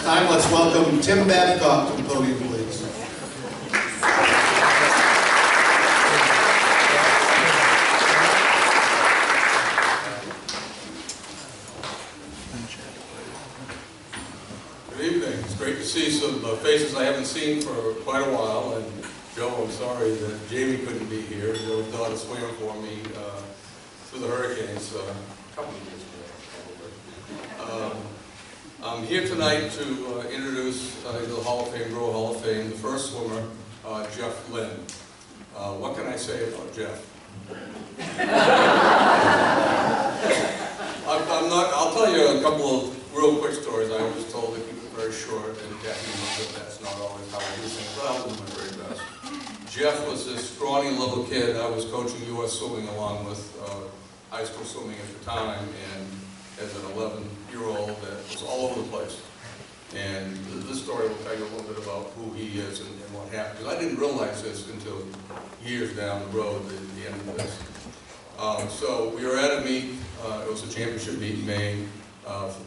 time, let's welcome Tim Babcock to the podium, please. Good evening. It's great to see some faces I haven't seen for quite a while. And Joe, I'm sorry that Jamie couldn't be here. Joe's daughter swam for me through the hurricanes a couple of years ago, probably. I'm here tonight to introduce into the Hall of Fame, Grow Hall of Fame, the first swimmer, Jeff Lynn. What can I say about Jeff? I'll tell you a couple of real quick stories. I was told to keep it very short, and Kathy knows that that's not always how I do things, but I'll do my very best. Jeff was this scrawny little kid. I was coaching U.S. swimming along with high school swimming at the time, and as an 11-year-old that was all over the place. And this story will tell you a little bit about who he is and what happened. Because I didn't realize this until years down the road at the end of this. So we were at a meet. It was a championship meet in Maine.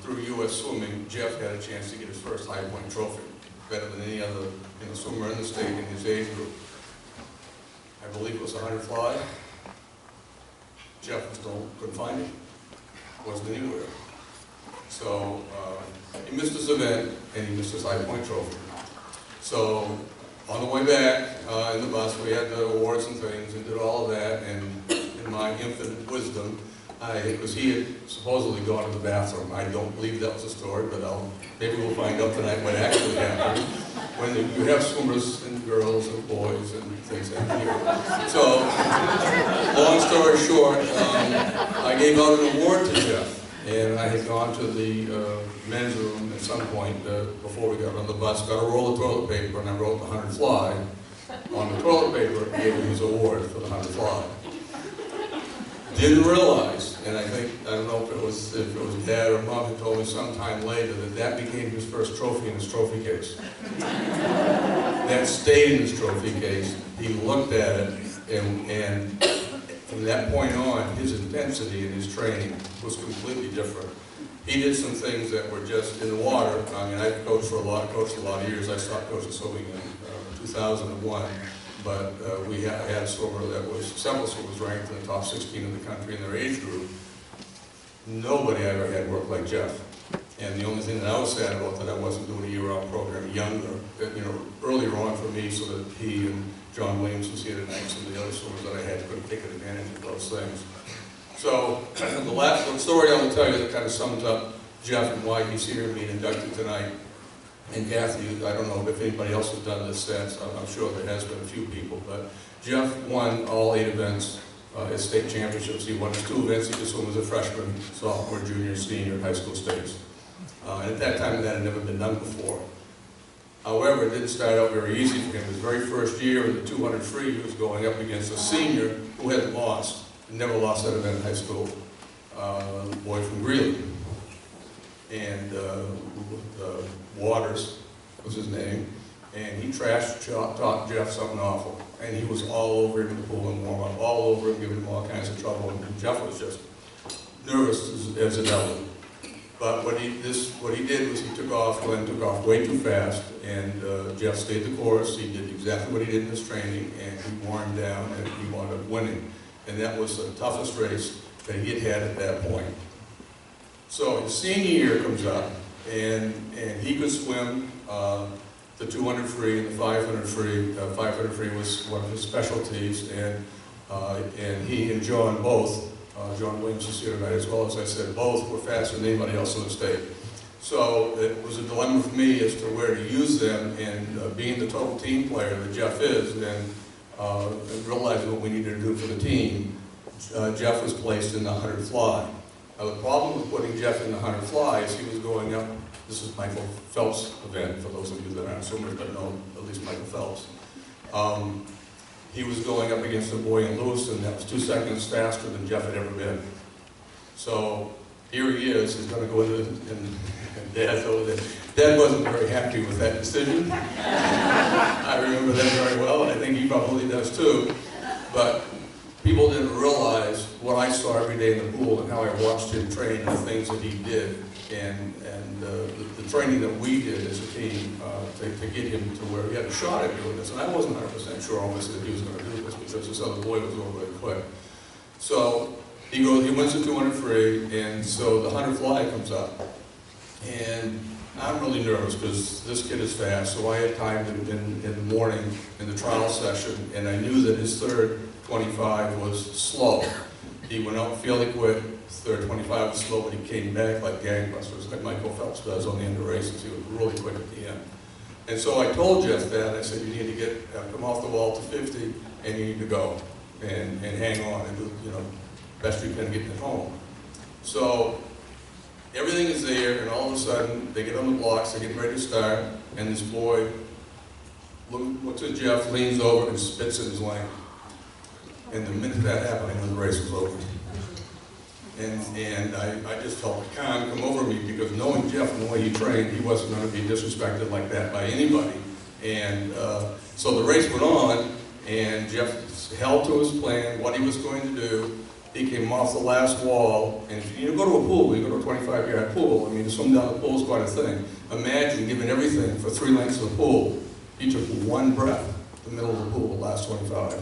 Through U.S. swimming, Jeff had a chance to get his first high point trophy, better than any other swimmer in the state in his age group. I believe it was 100 fly. Jeff still couldn't find it. Wasn't anywhere. So he missed this event and he missed his high point trophy. So on the way back in the bus, we had the awards and things and did all of that. And in my infinite wisdom, because he had supposedly gone to the bathroom. I don't believe that was the story, but maybe we'll find out tonight what actually happened. When you have swimmers and girls and boys and things like that. So, long story short, I gave out an award to Jeff, and I had gone to the men's room at some point before we got on the bus, got a roll of toilet paper, and I wrote the 100 fly on the toilet paper and gave him his award for the 100 fly. Didn't realize, and I don't know if it was Dad or Mom who told me sometime later that became his first trophy in his trophy case. That stayed in his trophy case. He looked at it, and from that point on, his intensity in his training was completely different. He did some things that were just in the water. I mean, I've coached a lot of years. I stopped coaching swimming in 2001. But we had a swimmer that was, several swimmers ranked in the top 16 in the country in their age group. Nobody I ever had work like Jeff. And the only thing that I was sad about that I wasn't doing a year-round program younger, earlier on for me, so that he and John Williams was here tonight, some of the other swimmers that I had couldn't take advantage of those things. So the story I will tell you that kind of sums up Jeff and why he's here being inducted tonight. And Kathy, I don't know if anybody else has done this since. I'm sure there has been a few people, but Jeff won all 8 events at state championships. He won his 2 events he could swim as a freshman, sophomore, junior, senior at high school states. And at that time, that had never been done before. However, it didn't start out very easy for him. His very first year in the 200 free, he was going up against a senior who hadn't lost, never lost that event in high school, a boy from Greeley. And Waters was his name, and he taught Jeff something awful. And he was all over him in the pool and warm-up, all over him, giving him all kinds of trouble. And Jeff was just nervous as a devil. But what he did was he took off. Glenn took off way too fast, and Jeff stayed the course. He did exactly what he did in his training, and he wore him down, and he wound up winning. And that was the toughest race that he had at that point. So his senior year comes up, and he could swim the 200 free and the 500 free. 500 free was one of his specialties, and he and John both, John Williams is here tonight as well, as I said, both were faster than anybody else in the state. So it was a dilemma for me as to where to use them, and being the total team player that Jeff is, and realizing what we needed to do for the team, Jeff was placed in the 100 fly. Now, the problem with putting Jeff in the 100 fly is he was going up. This is Michael Phelps' event, for those of you that aren't swimmers but know at least Michael Phelps. He was going up against a boy in Lewiston that was 2 seconds faster than Jeff had ever been. So here he is, he's going to go into and Dad wasn't very happy with that decision. I remember that very well, and I think he probably does too. But people didn't realize what I saw every day in the pool and how I watched him train, the things that he did, and the training that we did as a team to get him to where he had a shot at doing this. And I wasn't 100% sure, obviously, that he was going to do this because this other boy was over really quick. So he wins the 200 free, and so the 100 fly comes up. And I'm really nervous because this kid is fast, so I had timed him in the morning in the trial session, and I knew that his third 25 was slow. He went out fairly quick, his third 25 was slow, but he came back like gangbusters, like Michael Phelps does on the end of races. He was really quick at the end. And so I told Jeff that, I said, you need to come off the wall to 50, and you need to go, and hang on, and do, best you can get it home. So everything is there, and all of a sudden, they get on the blocks, they get ready to start, and this boy looks at Jeff, leans over, and spits in his lane. And the minute that happened, I knew the race was over. And I just felt a calm come over me, because knowing Jeff and the way he trained, he wasn't going to be disrespected like that by anybody. And so the race went on, and Jeff held to his plan, what he was going to do. He came off the last wall, and if you go to a pool, you go to a 25-yard pool, I mean, to swim down the pool is quite a thing. Imagine giving everything for 3 lengths of the pool. He took one breath in the middle of the pool, the last 25.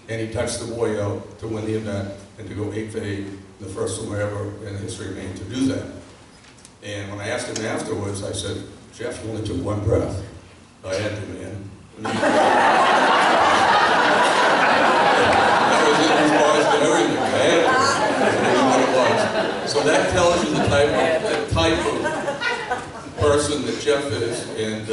And he touched the boy out to win the event and to go 8 for 8, the first swimmer ever in the history of Maine to do that. And when I asked him afterwards, I said, Jeff, you only took one breath. I had to, man. That was in response to everything. I had to. That's what it was. So that tells you the type of person that Jeff is, and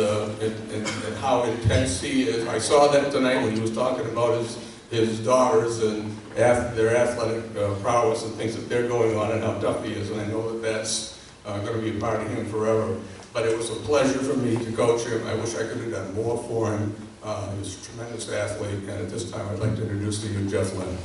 how intense he is. I saw that tonight when he was talking about his daughters and their athletic prowess and things that they're going on and how tough he is, and I know that that's going to be a part of him forever. But it was a pleasure for me to coach him. I wish I could have done more for him. He was a tremendous athlete, and at this time I'd like to introduce to you Jeff Lynn.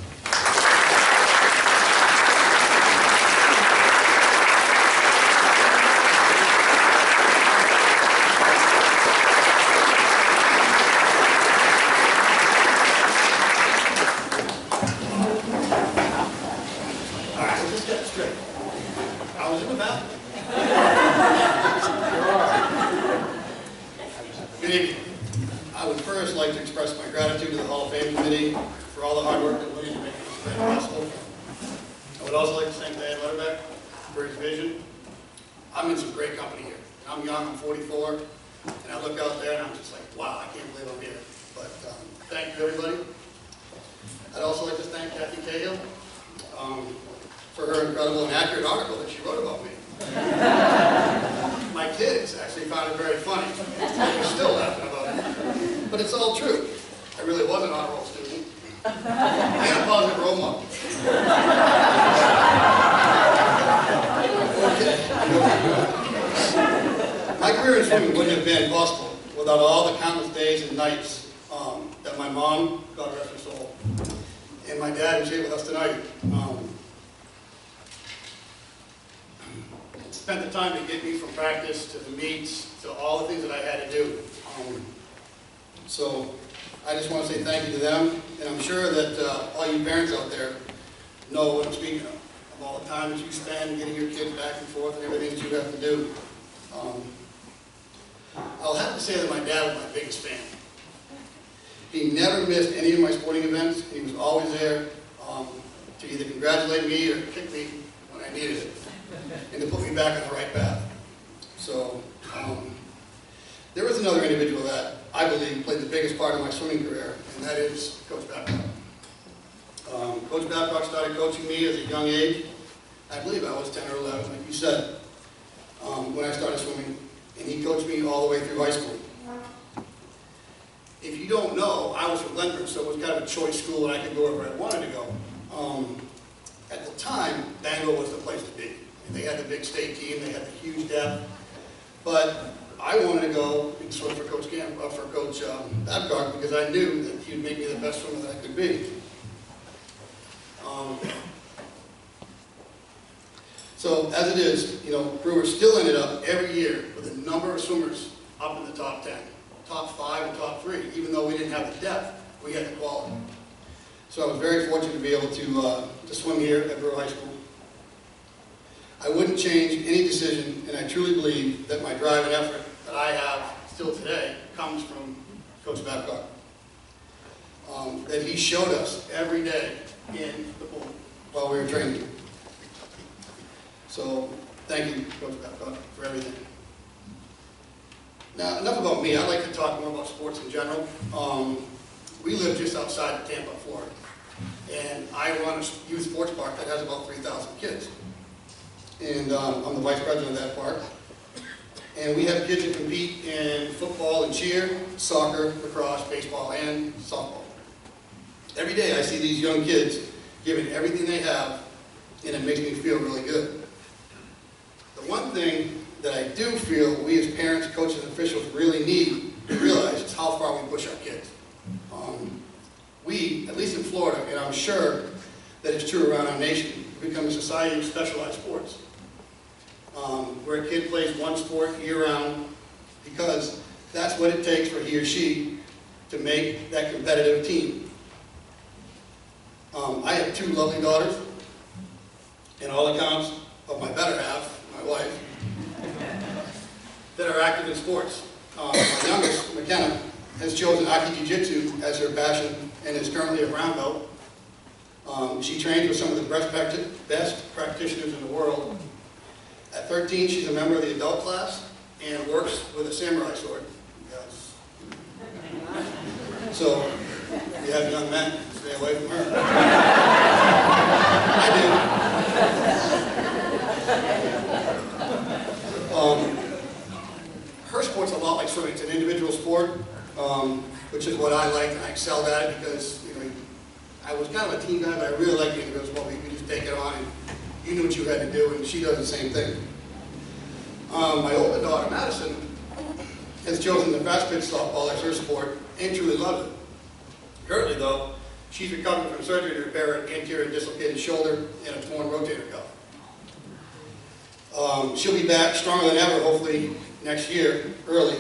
Good evening. I would first like to express my gratitude to the Hall of Fame Committee for all the hard work that went into making this event possible. I would also like to thank Dan Letterbeck for his vision. I'm in some great company here. I'm young, I'm 44, and I look out there and I'm just like, wow, I can't believe I'm here. But thank you, everybody. I'd also like to thank Kathy Cahill for her incredible and accurate article that she wrote about me. My kids actually found it very funny. They're still laughing about it. But it's all true. I really was an honor roll student. And a positive role model. My career in swimming wouldn't have been possible without all the countless days and nights that my mom, God rest her soul, and my dad, who's here with us tonight, spent the time to get me from practice to the meets to all the things that I had to do. So I just want to say thank you to them, and I'm sure that all you parents out there know what I'm speaking of all the time that you spend getting your kids back and forth and everything that you have to do. I'll have to say that my dad was my biggest fan. He never missed any of my sporting events. He was always there to either congratulate me or kick me when I needed it, and to put me back on the right path. So there is another individual that I believe played the biggest part of my swimming career, and that is Coach Babcock. Coach Babcock started coaching me at a young age. I believe I was 10 or 11, like you said, when I started swimming, and he coached me all the way through high school. If you don't know, I was from Glenbrook, so it was kind of a choice school, and I could go wherever I wanted to go. At the time, Bangor was the place to be. They had the big state team, they had the huge depth, but I wanted to go and swim for Coach Babcock because I knew that he would make me the best swimmer that I could be. So as it is, you know, Brewers still ended up every year with a number of swimmers up in the top 10, top 5 and top 3, even though we didn't have the depth, we had the quality. So I was very fortunate to be able to swim here at Brewer High School. I wouldn't change any decision, and I truly believe that my drive and effort that I have still today comes from Coach Babcock. That he showed us every day in the pool while we were training. So thank you, Coach Babcock, for everything. Now, enough about me. I'd like to talk more about sports in general. We live just outside of Tampa, Florida, and I run a youth sports park that has about 3,000 kids. And I'm the vice president of that park. And we have kids that compete in football and cheer, soccer, lacrosse, baseball, and softball. Every day I see these young kids giving everything they have, and it makes me feel really good. The one thing that I do feel we as parents, coaches, and officials really need to realize is how far we push our kids. We, at least in Florida, and I'm sure that it's true around our nation, become a society of specialized sports. Where a kid plays one sport year-round because that's what it takes for he or she to make that competitive team. I have two lovely daughters, and all accounts of my better half, my wife, that are active in sports. My youngest, McKenna, has chosen Aki Jiu-Jitsu as her passion and is currently a brown belt. She trains with some of the best practitioners in the world. At 13, she's a member of the adult class and works with a samurai sword. Yes. So, if you have young men, stay away from her. I do. Her sport's a lot like swimming. It's an individual sport, which is what I like, and I excelled at it because, you know, I was kind of a team guy, but I really liked the individual sport. We just take it on, and you knew what you had to do, and she does the same thing. My older daughter, Madison, has chosen the fast pitch softball as her sport and truly loves it. Currently, though, she's recovering from surgery to repair an anterior dislocated shoulder and a torn rotator cuff. She'll be back stronger than ever, hopefully next year, early.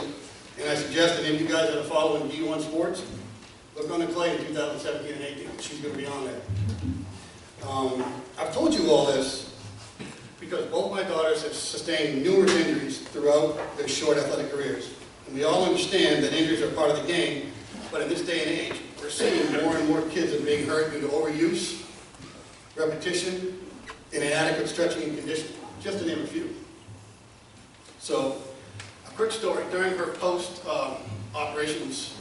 And I suggest that any of you guys that are following D1 sports, look on the clay in 2017 and 18. She's going to be on there. I've told you all this because both my daughters have sustained numerous injuries throughout their short athletic careers. And we all understand that injuries are part of the game, but in this day and age, we're seeing more and more kids are being hurt due to overuse, repetition, and inadequate stretching and conditioning, just to name a few. So, a quick story. During her post-operations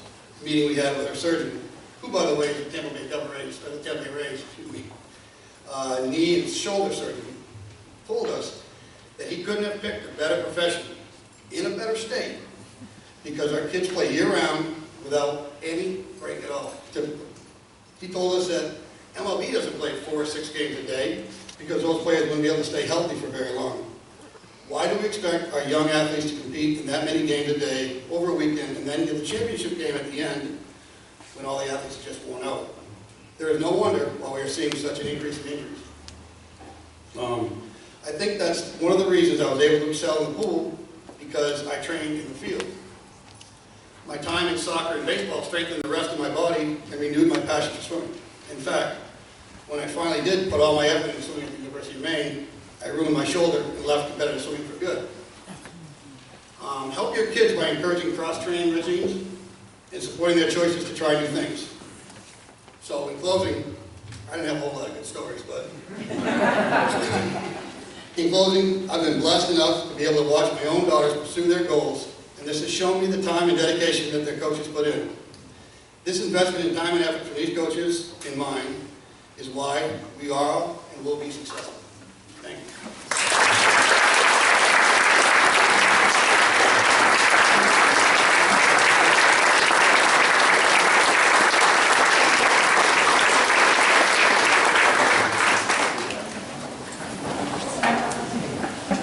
meeting we had with her surgeon, who, by the way, is the Tampa Bay Rays, knee and shoulder surgeon, told us that he couldn't have picked a better profession in a better state because our kids play year-round without any break at all, typically. He told us that MLB doesn't play 4 or 6 games a day because those players wouldn't be able to stay healthy for very long. Why do we expect our young athletes to compete in that many games a day over a weekend and then get the championship game at the end when all the athletes are just worn out? There is no wonder why we are seeing such an increase in injuries. I think that's one of the reasons I was able to excel in the pool, because I trained in the field. My time in soccer and baseball strengthened the rest of my body and renewed my passion for swimming. In fact, when I finally did put all my effort into swimming at the University of Maine, I ruined my shoulder and left competitive swimming for good. Help your kids by encouraging cross-training regimes and supporting their choices to try new things. So in closing, I didn't have a whole lot of good stories, but in closing, I've been blessed enough to be able to watch my own daughters pursue their goals, and this has shown me the time and dedication that their coaches put in. This investment in time and effort from these coaches and mine is why we are and will be successful.